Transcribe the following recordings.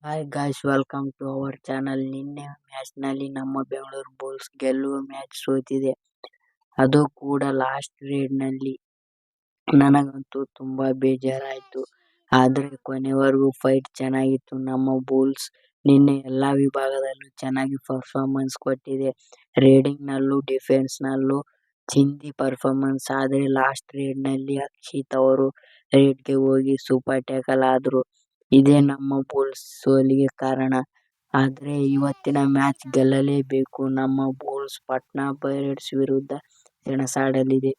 Hi guys, welcome to our channel. ನಿನ್ನೆ ಮ್ಯಾಚ್ನಲ್ಲಿ ನಮ್ಮ ಬೆಂಗಳೂರು ಬುಲ್ಸ್ ಗೆಲ್ಲುವ ಮ್ಯಾಚ್ ಸೋತಿದೆ, ಅದು ಕೂಡ ಲಾಸ್ಟ್ ನಲ್ಲಿ. ನನಗಂತೂ ತುಂಬಾ ಬೇಜಾರಾಯ್ತು. ಆದ್ರೆ ಕೊನೆವರೆಗೂ ಫೈಟ್ ಚೆನ್ನಾಗಿತ್ತು. ನಮ್ಮ ಬುಲ್ಸ್ ನಿನ್ನೆ ಎಲ್ಲಾ ವಿಭಾಗದಲ್ಲೂ ಚೆನ್ನಾಗಿ ಪರ್ಫಾರ್ಮೆನ್ಸ್ ಕೊಟ್ಟಿದೆ. ರೇಡಿಂಗ್ ನಲ್ಲೂ ಡಿಫೆನ್ಸ್ ನಲ್ಲೂ ಚಿಂದಿ ಪರ್ಫಾರ್ಮೆನ್ಸ್. ಆದ್ರೆ ಲಾಸ್ಟ್ ನಲ್ಲಿ ಅಕ್ಷಿತ್ ಅವರು ರೇಡ್ಗೆ ಹೋಗಿ ಸೂಪರ್ ಟ್ಯಾಕಲ್ ಆದ್ರು. ಇದೇ ನಮ್ಮ ಬುಲ್ಸ್ ಸೋಲಿಗೆ ಕಾರಣ. ಆದ್ರೆ ಇವತ್ತಿನ ಮ್ಯಾಚ್ ಗೆಲ್ಲಲೇಬೇಕು. ನಮ್ಮ ಬುಲ್ಸ್ ಪಾಟ್ನಾ ಪೈರೇಟ್ಸ್ ವಿರುದ್ಧ ಸೆಣಸಾಡಲಿದೆ.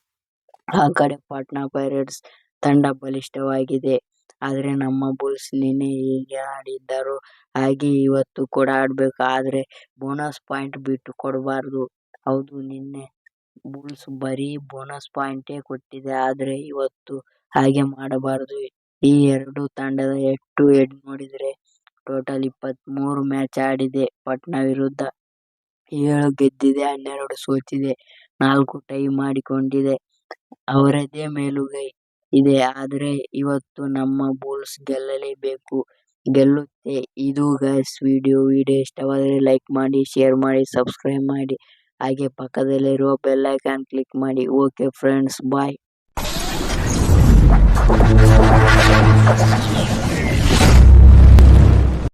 ಆ ಕಡೆ ಪಾಟ್ನಾ ಪೈರೇಟ್ಸ್ ತಂಡ ಬಲಿಷ್ಠವಾಗಿದೆ. ಆದ್ರೆ ನಮ್ಮ ಬುಲ್ಸ್ ನಿನ್ನೆ ಹೇಗೆ ಆಡಿದ್ದಾರೋ ಹಾಗೆ ಇವತ್ತು ಕೂಡ ಆಡ್ಬೇಕು. ಆದ್ರೆ ಬೋನಸ್ ಪಾಯಿಂಟ್ ಬಿಟ್ಟು ಕೊಡಬಾರ್ದು. ಹೌದು, ನಿನ್ನೆ ಬುಲ್ಸ್ ಬರೀ ಬೋನಸ್ ಪಾಯಿಂಟೇ ಕೊಟ್ಟಿದೆ. ಆದ್ರೆ ಇವತ್ತು ಹಾಗೆ ಮಾಡಬಾರದು. ಈ ಎರಡು ತಂಡದ ಹೆಡ್ ಟು ಹೆಡ್ ನೋಡಿದ್ರೆ ಟೋಟಲ್ 23 ಮ್ಯಾಚ್ ಆಡಿದೆ. ಪಾಟ್ನಾ ವಿರುದ್ಧ 7 ಗೆದ್ದಿದೆ, 12 ಸೋತಿದೆ, 4 ಟೈ ಮಾಡಿಕೊಂಡಿದೆ. ಅವರದೇ ಮೇಲುಗೈ ಇದೆ. ಆದ್ರೆ ಇವತ್ತು ನಮ್ಮ ಬುಲ್ಸ್ ಗೆಲ್ಲಲೇಬೇಕು, ಗೆಲ್ಲುತ್ತೆ. ಇದು ಗೈಸ್ ವಿಡಿಯೋ ಇಷ್ಟವಾದರೆ ಲೈಕ್ ಮಾಡಿ, ಶೇರ್ ಮಾಡಿ, ಸಬ್ಸ್ಕ್ರೈಬ್ ಮಾಡಿ, ಹಾಗೆ ಪಕ್ಕದಲ್ಲಿರುವ ಬೆಲ್ ಐಕಾನ್ ಕ್ಲಿಕ್ ಮಾಡಿ. ಓಕೆ ಫ್ರೆಂಡ್ಸ್, ಬಾಯ್.